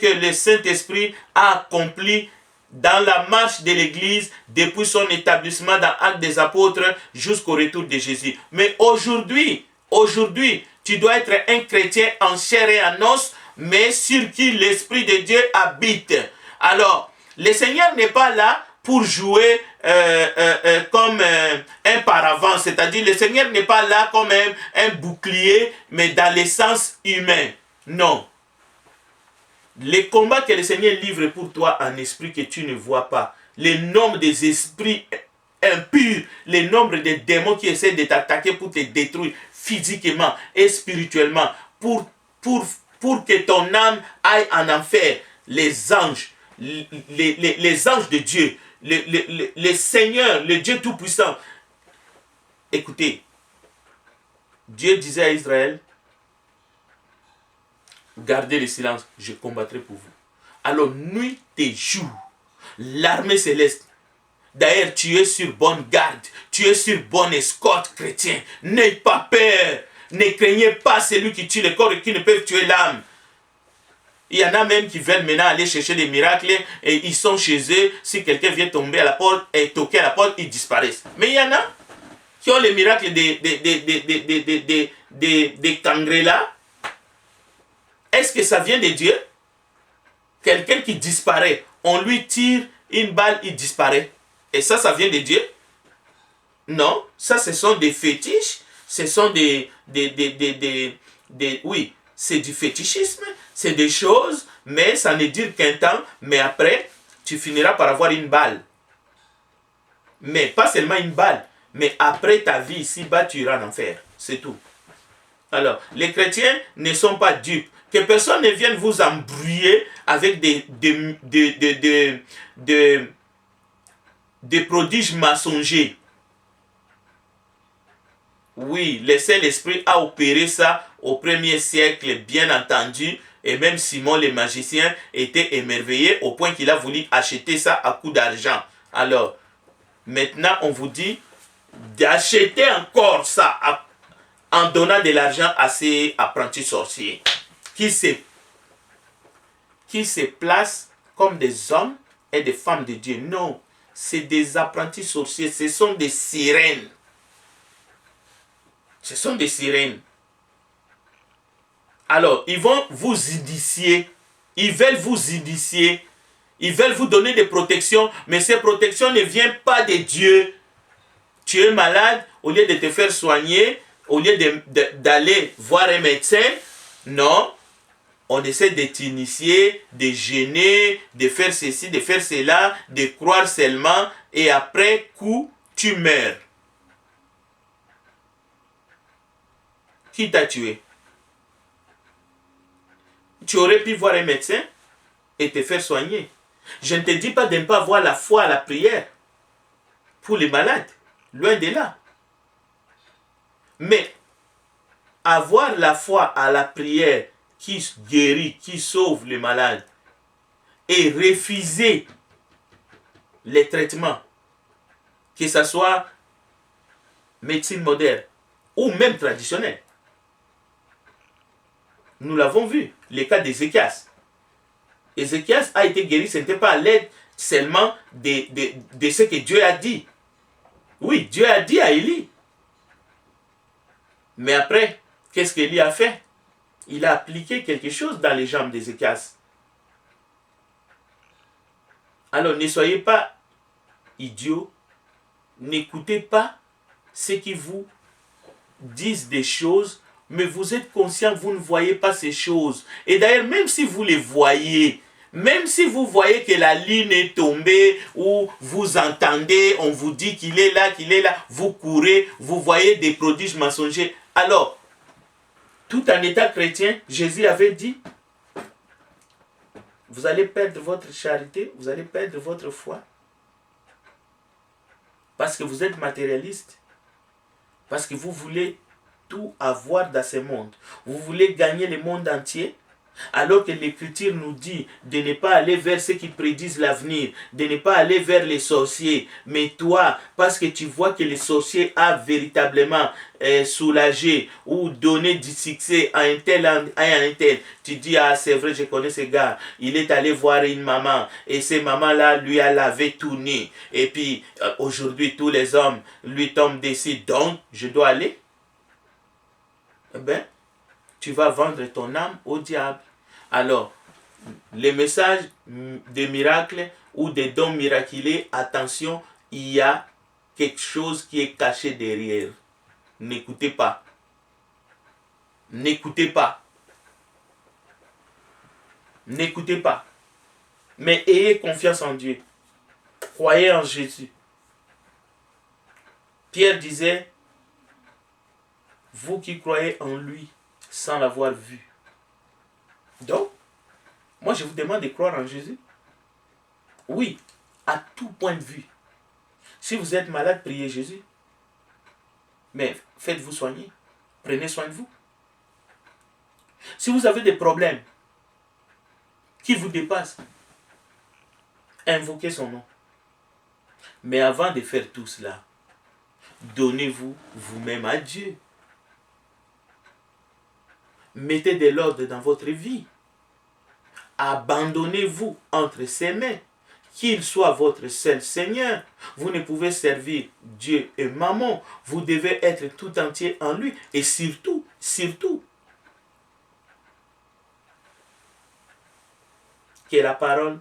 que le Saint-Esprit a accompli dans la marche de l'Église depuis son établissement dans Actes des Apôtres jusqu'au retour de Jésus. Mais aujourd'hui, tu dois être un chrétien en chair et en os, mais sur qui l'Esprit de Dieu habite. Alors, le Seigneur n'est pas là pour jouer comme un paravent, c'est-à-dire le Seigneur n'est pas là comme un bouclier, mais dans le sens humain. Non. Les combats que le Seigneur livre pour toi en esprit que tu ne vois pas, le nombre des esprits impurs, le nombre de démons qui essaient de t'attaquer pour te détruire physiquement et spirituellement, pour que ton âme aille en enfer, les anges, les anges de Dieu, le Seigneur, le Dieu Tout-Puissant. Écoutez, Dieu disait à Israël, gardez le silence, je combattrai pour vous. Alors, nuit et jour, l'armée céleste, d'ailleurs, tu es sur bonne garde, tu es sur bonne escorte, chrétien. N'ayez pas peur, ne craignez pas celui qui tue le corps et qui ne peut tuer l'âme. Il y en a même qui veulent maintenant aller chercher des miracles et ils sont chez eux. Si quelqu'un vient tomber à la porte et toquer à la porte, ils disparaissent. Mais il y en a qui ont les miracles des Kangrela. Est-ce que ça vient de Dieu? Quelqu'un qui disparaît, on lui tire une balle, il disparaît. Et ça vient de Dieu? Non, ça ce sont des fétiches, ce sont oui, c'est du fétichisme, c'est des choses, mais ça ne dure qu'un temps, mais après, tu finiras par avoir une balle. Mais pas seulement une balle, mais après ta vie ici-bas, tu iras en enfer, c'est tout. Alors, les chrétiens ne sont pas dupes. Que personne ne vienne vous embrouiller avec des prodiges mensongers. Oui, le Saint-Esprit a opéré ça au 1er siècle, bien entendu. Et même Simon le magicien était émerveillé au point qu'il a voulu acheter ça à coup d'argent. Alors, maintenant on vous dit d'acheter encore ça en donnant de l'argent à ces apprentis sorciers qui se placent comme des hommes et des femmes de Dieu. Non, c'est des apprentis sorciers, ce sont des sirènes. Ce sont des sirènes. Alors, ils vont vous initier. Ils veulent vous initier. Ils veulent vous donner des protections, mais ces protections ne viennent pas de Dieu. Tu es malade, au lieu de te faire soigner, au lieu d'aller voir un médecin, non, on essaie de t'initier, de gêner, de faire ceci, de faire cela, de croire seulement, et après coup, tu meurs. Qui t'a tué? Tu aurais pu voir un médecin et te faire soigner. Je ne te dis pas de ne pas avoir la foi à la prière pour les malades, loin de là. Mais avoir la foi à la prière qui guérit, qui sauve les malades, et refuser les traitements, que ce soit médecine moderne ou même traditionnelle. Nous l'avons vu, le cas d'Ézéchias. Ézéchias a été guéri, ce n'était pas à l'aide seulement de ce que Dieu a dit. Oui, Dieu a dit à Élie. Mais après, qu'est-ce qu'Élie a fait? Il a appliqué quelque chose dans les jambes d'Ézéchias. Alors ne soyez pas idiots, n'écoutez pas ceux qui vous disent des choses, mais vous êtes conscient, vous ne voyez pas ces choses. Et d'ailleurs, même si vous les voyez, même si vous voyez que la lune est tombée, ou vous entendez, on vous dit qu'il est là, vous courez, vous voyez des prodiges mensongers. Alors, tout en état chrétien, Jésus avait dit, vous allez perdre votre charité, vous allez perdre votre foi. Parce que vous êtes matérialiste. Parce que vous voulez tout avoir dans ce monde. Vous voulez gagner le monde entier. Alors que l'Écriture nous dit de ne pas aller vers ceux qui prédisent l'avenir, de ne pas aller vers les sorciers. Mais toi, parce que tu vois que les sorciers a véritablement soulagé ou donné du succès à un tel, à un tel, tu dis, ah c'est vrai, je connais ce gars, il est allé voir une maman, et cette maman-là lui a lavé tout nu. Et puis, aujourd'hui, tous les hommes lui tombent dessus, donc je dois aller. Eh bien, tu vas vendre ton âme au diable. Alors, les messages des miracles ou des dons miraculés, attention, il y a quelque chose qui est caché derrière. N'écoutez pas. N'écoutez pas. N'écoutez pas. Mais ayez confiance en Dieu. Croyez en Jésus. Pierre disait, vous qui croyez en lui sans l'avoir vu. Donc, moi je vous demande de croire en Jésus. Oui, à tout point de vue. Si vous êtes malade, priez Jésus. Mais faites-vous soigner. Prenez soin de vous. Si vous avez des problèmes qui vous dépassent, invoquez son nom. Mais avant de faire tout cela, donnez-vous vous-même à Dieu. Mettez de l'ordre dans votre vie. Abandonnez-vous entre ses mains. Qu'il soit votre seul Seigneur. Vous ne pouvez servir Dieu et Maman. Vous devez être tout entier en lui. Et surtout, que la parole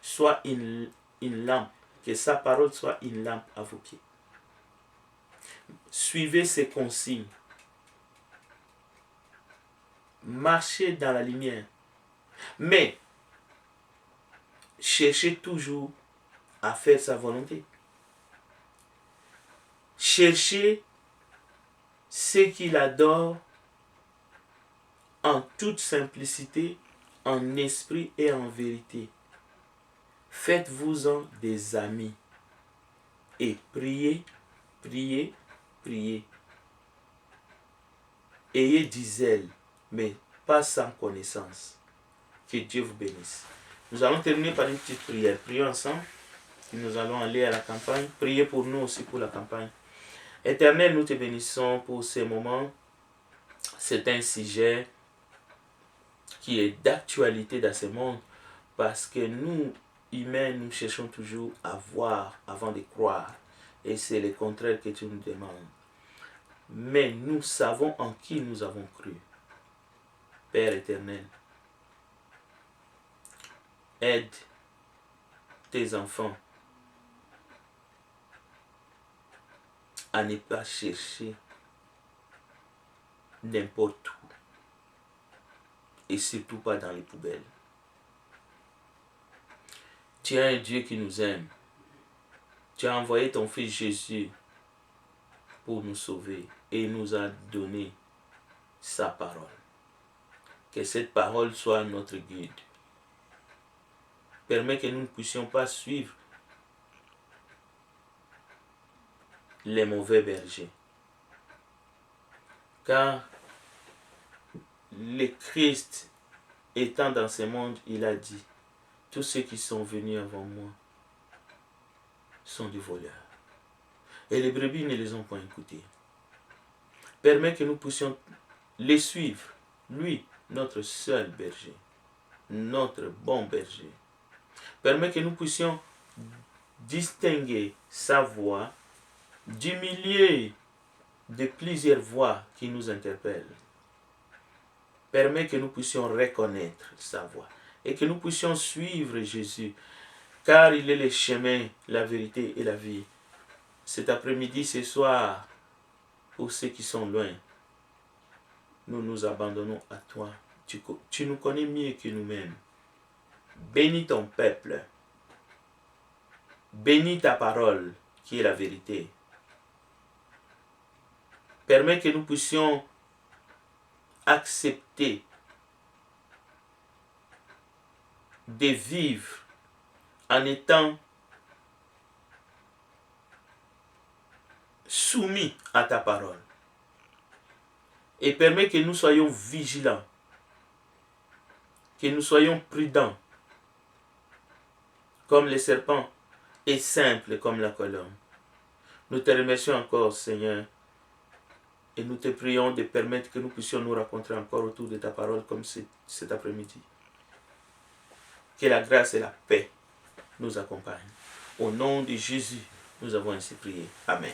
soit une lampe. Que sa parole soit une lampe à vos pieds. Suivez ses consignes. Marchez dans la lumière. Mais, cherchez toujours à faire sa volonté. Cherchez ce qu'il adore en toute simplicité, en esprit et en vérité. Faites-vous-en des amis et priez, priez, priez. Ayez du zèle, mais pas sans connaissance. Que Dieu vous bénisse. Nous allons terminer par une petite prière. Prions ensemble. Nous allons aller à la campagne. Priez pour nous aussi pour la campagne. Éternel, nous te bénissons pour ces moments. C'est un sujet qui est d'actualité dans ce monde parce que nous, humains, nous cherchons toujours à voir avant de croire. Et c'est le contraire que tu nous demandes. Mais nous savons en qui nous avons cru. Père éternel, aide tes enfants à ne pas chercher n'importe où et surtout pas dans les poubelles. Tu es un Dieu qui nous aime. Tu as envoyé ton Fils Jésus pour nous sauver et il nous a donné sa parole. Que cette parole soit notre guide. Permets que nous ne puissions pas suivre les mauvais bergers. Car le Christ étant dans ce monde, il a dit, tous ceux qui sont venus avant moi sont des voleurs. Et les brebis ne les ont pas écoutés. Permets que nous puissions les suivre. Lui, notre seul berger, notre bon berger. Permets que nous puissions distinguer sa voix du milieu de plusieurs voix qui nous interpellent. Permets que nous puissions reconnaître sa voix et que nous puissions suivre Jésus, car il est le chemin, la vérité et la vie. Cet après-midi, ce soir, pour ceux qui sont loin, nous nous abandonnons à toi. Tu nous connais mieux que nous-mêmes. Bénis ton peuple. Bénis ta parole, qui est la vérité. Permets que nous puissions accepter de vivre en étant soumis à ta parole. et permet que nous soyons vigilants, que nous soyons prudents, comme les serpents, et simples comme la colombe. Nous te remercions encore, Seigneur, et nous te prions de permettre que nous puissions nous rencontrer encore autour de ta parole comme cet après-midi. Que la grâce et la paix nous accompagnent. Au nom de Jésus, nous avons ainsi prié. Amen.